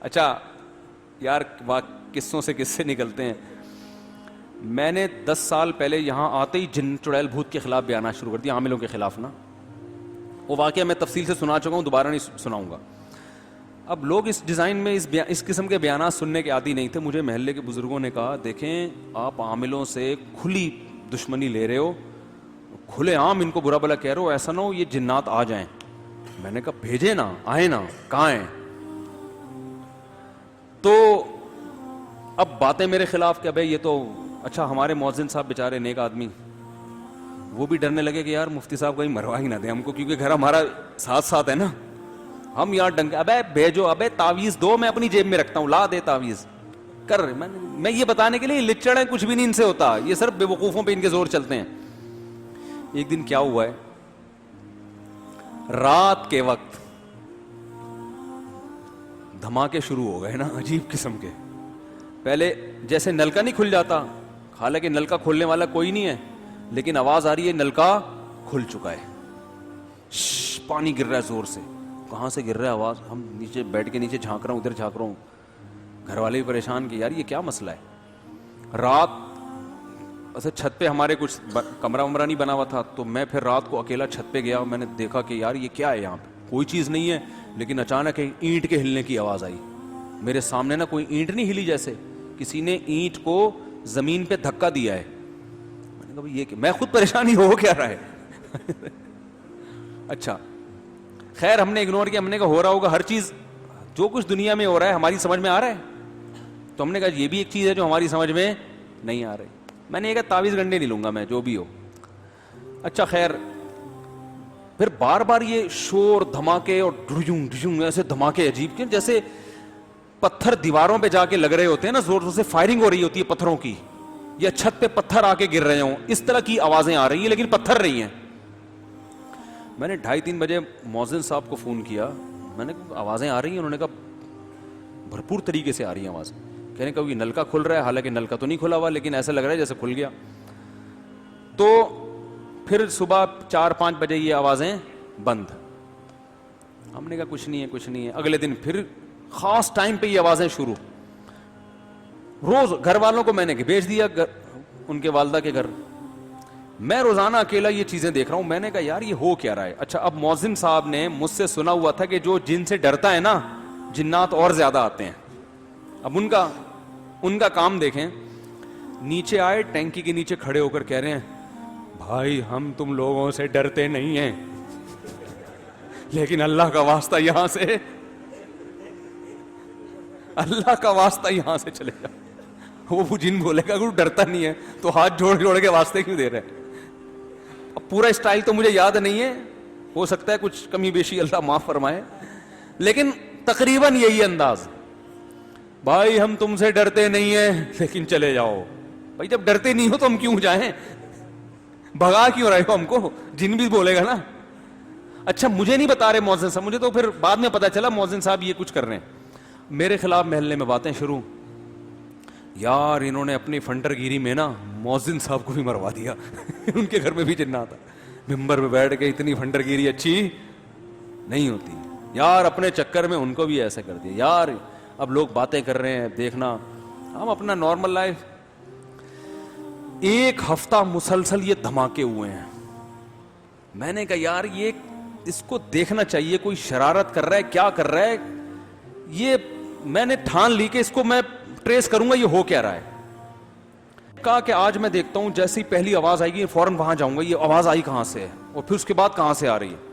اچھا یار قصوں سے قصے نکلتے ہیں. میں نے 10 سال پہلے یہاں آتے ہی جن چڑیل بھوت کے خلاف بیانات شروع کر دیا, عاملوں کے خلاف نا. وہ واقعہ میں تفصیل سے سنا چکا ہوں, دوبارہ نہیں سناؤں گا. اب لوگ اس ڈیزائن میں اس قسم کے بیانات سننے کے عادی نہیں تھے. مجھے محلے کے بزرگوں نے کہا دیکھیں آپ عاملوں سے کھلی دشمنی لے رہے ہو, کھلے عام ان کو برا بلا کہہ رہے ہو, ایسا نہ ہو یہ جنات آ جائیں. میں نے کہا بھیجے نا, آئے نا, کہاں ہیں؟ تو اب باتیں میرے خلاف کہ بھائی یہ تو اچھا ہمارے مؤذن صاحب بیچارے نیک آدمی, وہ بھی ڈرنے لگے کہ یار مفتی صاحب کہیں مروا ہی نہ دیں ہم کو, کیونکہ گھر ہمارا ساتھ ساتھ ہے نا. ہم یار ڈنگے ابے بھیجو, ابے تعویذ دو, میں اپنی جیب میں رکھتا ہوں, لا دے تعویذ کر. میں یہ بتانے کے لیے لچڑ ہے, کچھ بھی نہیں ان سے ہوتا, یہ صرف بے وقوفوں پہ ان کے زور چلتے ہیں. ایک دن کیا ہوا ہے, رات کے وقت دھماکے شروع ہو گئے نا عجیب قسم کے. پہلے جیسے نلکا نہیں کھل جاتا, حالانکہ نلکا کھولنے والا کوئی نہیں ہے, لیکن آواز آ رہی ہے نلکا کھل چکا ہے, پانی گر رہا ہے زور سے. کہاں سے گر رہا ہے آواز؟ ہم نیچے بیٹھ کے نیچے جھانک رہا ہوں, ادھر جھانک رہا ہوں. گھر والے بھی پریشان کہ یار یہ کیا مسئلہ ہے. رات ایسے چھت پہ ہمارے کچھ کمرہ ومرہ نہیں بنا ہوا تھا, تو میں پھر رات کو اکیلا چھت پہ گیا. میں نے دیکھا کہ یار یہ کیا ہے, یہاں پہ کوئی چیز نہیں ہے, لیکن اچانک اینٹ کے ہلنے کی آواز آئی. میرے سامنے نا کوئی اینٹ نہیں ہلی, جیسے کسی نے اینٹ کو زمین پہ دھکا دیا ہے. میں نے کہا یہ کہ میں خود پریشانی ہو کیا رہا ہے. اچھا خیر ہم نے اگنور کیا, ہم نے کہا ہو رہا ہوگا, ہر چیز جو کچھ دنیا میں ہو رہا ہے ہماری سمجھ میں آ رہا ہے. تو ہم نے کہا یہ بھی ایک چیز ہے جو ہماری سمجھ میں نہیں آ رہی. میں نے یہ کہا تعویذ گنڈے نہیں لوں گا میں, جو بھی ہو. اچھا خیر پھر بار بار یہ شور دھماکے اور ڈھجوں ڈھجوں ایسے دھماکے عجیب کے, جیسے پتھر دیواروں پہ جا کے لگ رہے ہوتے ہیں نا, زور زور سے فائرنگ ہو رہی ہوتی ہے پتھروں کی, یا چھت پہ پتھر آ کے گر رہے ہوں, اس طرح کی آوازیں آ رہی ہیں, لیکن پتھر نہیں ہیں. میں نے 2:30-3 بجے مؤذن صاحب کو فون کیا. میں نے کہا آوازیں آ رہی ہیں؟ انہوں نے کہا بھرپور طریقے سے آ رہی ہیں آوازیں. کہنے کا یہ نلکا کھل رہا ہے, حالانکہ نلکا تو نہیں کھلا ہوا, لیکن ایسا لگ رہا ہے جیسے کھل گیا. تو پھر صبح 4-5 بجے یہ آوازیں بند. ہم نے کہا کچھ نہیں ہے کچھ نہیں ہے. اگلے دن پھر خاص ٹائم پہ یہ آوازیں شروع. روز گھر والوں کو میں نے بھیج دیا ان کے والدہ کے گھر. میں روزانہ اکیلا یہ چیزیں دیکھ رہا ہوں. میں نے کہا یار یہ ہو کیا رہا ہے. اچھا اب مؤذن صاحب نے مجھ سے سنا ہوا تھا کہ جو جن سے ڈرتا ہے نا جنات اور زیادہ آتے ہیں. اب ان کا کام دیکھیں, نیچے آئے ٹینکی کے نیچے کھڑے ہو کر کہہ رہے ہیں بھائی ہم تم لوگوں سے ڈرتے نہیں ہیں, لیکن اللہ کا واسطہ یہاں سے, اللہ کا واسطہ یہاں سے چلے جا. وہ جن بولے گا کہ ڈرتا نہیں ہے تو ہاتھ جوڑ جوڑ کے واسطے کیوں دے رہے ہیں. اب پورا اسٹائل تو مجھے یاد نہیں ہے, ہو سکتا ہے کچھ کمی بیشی اللہ معاف فرمائے, لیکن تقریباً یہی انداز. بھائی ہم تم سے ڈرتے نہیں ہیں لیکن چلے جاؤ. بھائی جب ڈرتے نہیں ہو تو ہم کیوں جائیں, بھگا کیوں رہے ہو ہم کو؟ جن بھی بولے گا نا. اچھا مجھے نہیں بتا رہے مؤذن صاحب, مجھے تو پھر بعد میں پتا چلا مؤذن صاحب یہ کچھ کر رہے ہیں. میرے خلاف محلے میں باتیں شروع. یار انہوں نے اپنی فنٹر گیری میں نا مؤذن صاحب کو بھی مروا دیا. ان کے گھر میں بھی جنات تھا. ممبر پہ بیٹھ کے اتنی فنٹر گیری اچھی نہیں ہوتی یار, اپنے چکر میں ان کو بھی ایسا کر دیا. یار اب لوگ باتیں کر رہے ہیں, دیکھنا ہم اپنا نارمل لائف. 1 ہفتہ مسلسل یہ دھماکے ہوئے ہیں. میں نے کہا یار یہ اس کو دیکھنا چاہیے, کوئی شرارت کر رہا ہے, کیا کر رہا ہے. یہ میں نے ٹھان لی کہ اس کو میں ٹریس کروں گا, یہ ہو کیا رہا ہے. کہا کہ آج میں دیکھتا ہوں جیسی پہلی آواز آئے گی فوراً وہاں جاؤں گا, یہ آواز آئی کہاں سے ہے اور پھر اس کے بعد کہاں سے آ رہی ہے.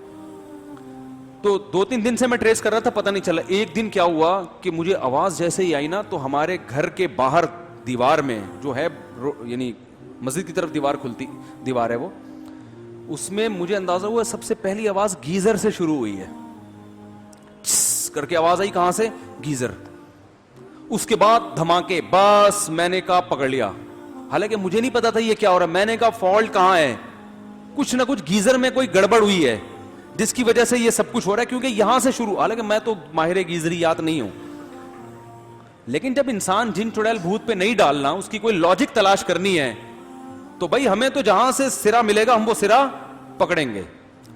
تو 2-3 دن سے میں ٹریس کر رہا تھا, پتہ نہیں چلا. ایک دن کیا ہوا کہ مجھے آواز جیسے ہی آئی نا, تو ہمارے گھر کے باہر دیوار میں جو ہے یعنی مسجد کی طرف دیوار ہے وہ, اس میں مجھے اندازہ ہوا سب سے پہلی آواز گیزر سے شروع ہوئی ہے. کر کے آواز آئی کہاں سے, گیزر. اس کے بعد دھماکے. بس میں نے کہا پکڑ لیا, حالانکہ مجھے نہیں پتا تھا یہ کیا ہو رہا ہے. میں نے کہا فالٹ کہاں ہے, کچھ نہ کچھ گیزر میں کوئی گڑبڑ ہوئی ہے جس کی وجہ سے یہ سب کچھ ہو رہا ہے, کیونکہ یہاں سے شروع. حالانکہ میں تو ماہر گیزریات نہیں ہوں, لیکن جب انسان جن چڑیل بھوت پہ نہیں ڈالنا, اس کی کوئی لاجک تلاش کرنی ہے, تو بھائی ہمیں تو جہاں سے سرا ملے گا ہم وہ سرا پکڑیں گے.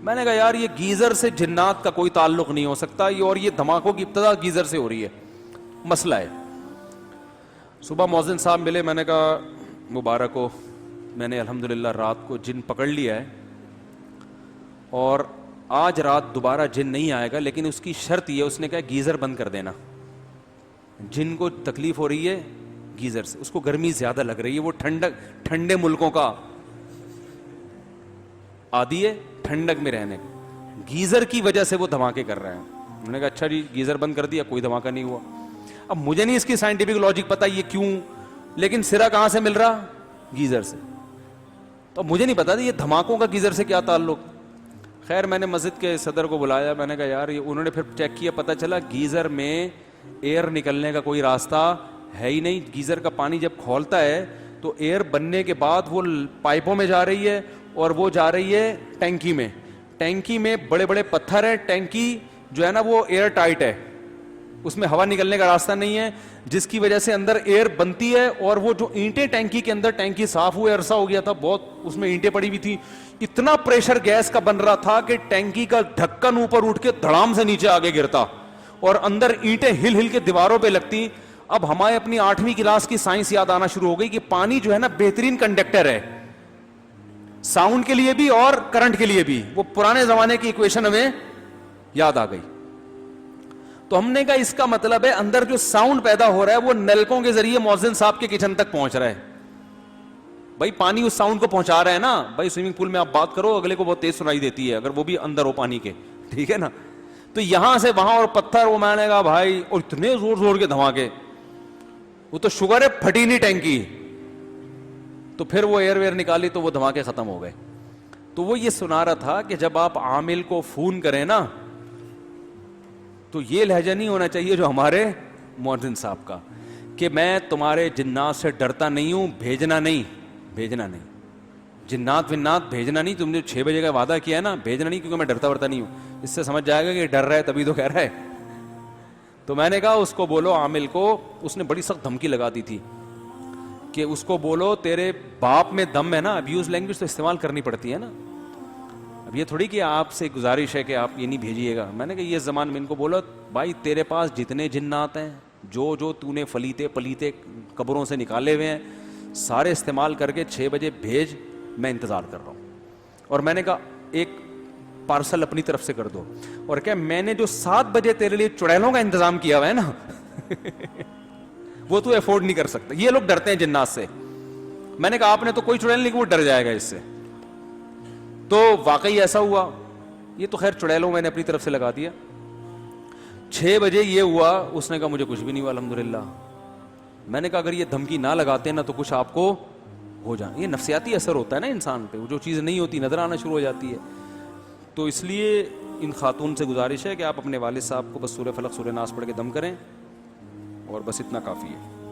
میں نے کہا یار یہ گیزر سے جنات کا کوئی تعلق نہیں ہو سکتا, اور یہ دھماکوں کی ابتدا گیزر سے ہو رہی ہے. مسئلہ ہے. صبح مؤذن صاحب ملے, میں نے کہا مبارک ہو, میں نے الحمدللہ رات کو جن پکڑ لیا ہے اور آج رات دوبارہ جن نہیں آئے گا, لیکن اس کی شرط یہ, اس نے کہا گیزر بند کر دینا. جن کو تکلیف ہو رہی ہے گیزر سے, اس کو گرمی زیادہ لگ رہی ہے, وہ ٹھنڈے ملکوں کا عادی ہے ٹھنڈک میں رہنے کا, گیزر کی وجہ سے وہ دھماکے کر رہے ہیں. میں نے کہا اچھا جی گیزر بند کر دیا, کوئی دھماکہ نہیں ہوا. اب مجھے نہیں اس کی سائنٹیفک لاجک پتا یہ کیوں, لیکن سرا کہاں سے مل رہا, گیزر سے. تو مجھے نہیں پتا یہ دھماکوں کا گیزر سے کیا تعلق. خیر میں نے مسجد کے صدر کو بلایا, میں نے کہا یار یہ, انہوں نے پھر چیک کیا, پتہ چلا گیزر میں ایئر نکلنے کا کوئی راستہ ہے ہی نہیں. گیزر کا پانی جب کھولتا ہے تو ایئر بننے کے بعد وہ پائپوں میں جا رہی ہے اور وہ جا رہی ہے ٹینکی میں. ٹینکی میں بڑے بڑے پتھر ہیں, ٹینکی جو ہے نا وہ ایئر ٹائٹ ہے, اس میں ہوا نکلنے کا راستہ نہیں ہے, جس کی وجہ سے اندر ایئر بنتی ہے. اور وہ جو اینٹیں ٹینکی کے اندر, ٹینکی صاف ہوئے عرصہ ہو گیا تھا بہت, اس میں اینٹیں پڑی ہوئی تھی, اتنا پریشر گیس کا بن رہا تھا کہ ٹینکی کا ڈھکن اوپر اٹھ کے دھڑام سے نیچے آگے گرتا اور اندر اینٹیں ہل ہل کے دیواروں پہ لگتی. اب ہمارے اپنی 8ویں کلاس کی سائنس یاد آنا شروع ہو گئی کہ پانی جو ہے نا بہترین کنڈکٹر ہے, ساؤنڈ کے لیے بھی اور کرنٹ کے لیے بھی. وہ پرانے زمانے کی ایکویشن ہمیں یاد آ گئی. تو ہم نے کہا اس کا مطلب ہے اندر جو ساؤنڈ پیدا ہو رہا ہے وہ نلکوں کے ذریعے مؤذن صاحب کے کچن تک پہنچ رہا ہے. بھائی پانی اس ساؤنڈ کو پہنچا رہا ہے نا. بھائی سوئمنگ پول میں آپ بات کرو, اگلے کو بہت تیز سنائی دیتی ہے اگر وہ بھی اندر ہو پانی کے, ٹھیک ہے نا. تو یہاں سے وہاں, اور پتھر, وہ میں نے کہا بھائی, اور اتنے زور زور کے دھماکے, وہ تو شوگر ہے پھٹی نہیں ٹینکی. تو پھر وہ ایئر ویئر نکالی تو وہ دھماکے ختم ہو گئے. تو وہ یہ سنا رہا تھا کہ جب آپ عامل کو فون کریں نا تو یہ لہجہ نہیں ہونا چاہیے جو ہمارے مؤذن صاحب کا, کہ میں تمہارے جنات سے ڈرتا نہیں ہوں, بھیجنا نہیں, بھیجنا نہیں, جنات ونات بھیجنا نہیں, تم نے 6 بجے کا وعدہ کیا ہے نا, بھیجنا نہیں, کیونکہ میں ڈرتا ورتا نہیں ہوں. اس سے سمجھ جائے گا کہ ڈر رہا ہے تبھی تو کہہ رہا ہے. تو میں نے کہا اس کو بولو عامل کو, اس نے بڑی سخت دھمکی لگا دی تھی کہ اس کو بولو تیرے باپ میں دم ہے نا. ابیوز لینگویج تو استعمال کرنی پڑتی ہے نا. اب یہ تھوڑی کہ آپ سے گزارش ہے کہ آپ یہ نہیں بھیجیے گا. میں نے کہا یہ زمان میں ان کو بولو بھائی تیرے پاس جتنے جنات ہیں, جو تو نے فلیتے پلیتے قبروں سے نکالے ہوئے ہیں, سارے استعمال کر کے 6 بجے بھیج, میں انتظار کر رہا ہوں. اور میں نے کہا ایک پارسل اپنی طرف سے کر دو, اور کیا میں نے جو 7 بجے تیرے لیے چڑیلوں کا انتظام کیا ہوا ہے نا وہ تو افورڈ نہیں کر سکتا. یہ لوگ ڈرتے ہیں جنات سے. میں نے کہا آپ نے تو کوئی چڑیل نہیں کہ وہ ڈر جائے گا اس سے. تو واقعی ایسا ہوا. یہ تو خیر چڑیلوں میں نے اپنی طرف سے لگا دیا. 6 بجے یہ ہوا, اس نے کہا مجھے کچھ بھی نہیں ہوا الحمدللہ. میں نے کہا اگر یہ دھمکی نہ لگاتے نا تو کچھ آپ کو ہو جائے. یہ نفسیاتی اثر ہوتا ہے نا انسان پہ, وہ جو چیز نہیں ہوتی نظر آنا شروع ہو جاتی ہے. تو اس لیے ان خاتون سے گزارش ہے کہ آپ اپنے والد صاحب کو بس سورہ فلق سورہ ناس پڑھ کے دم کریں, اور بس اتنا کافی ہے.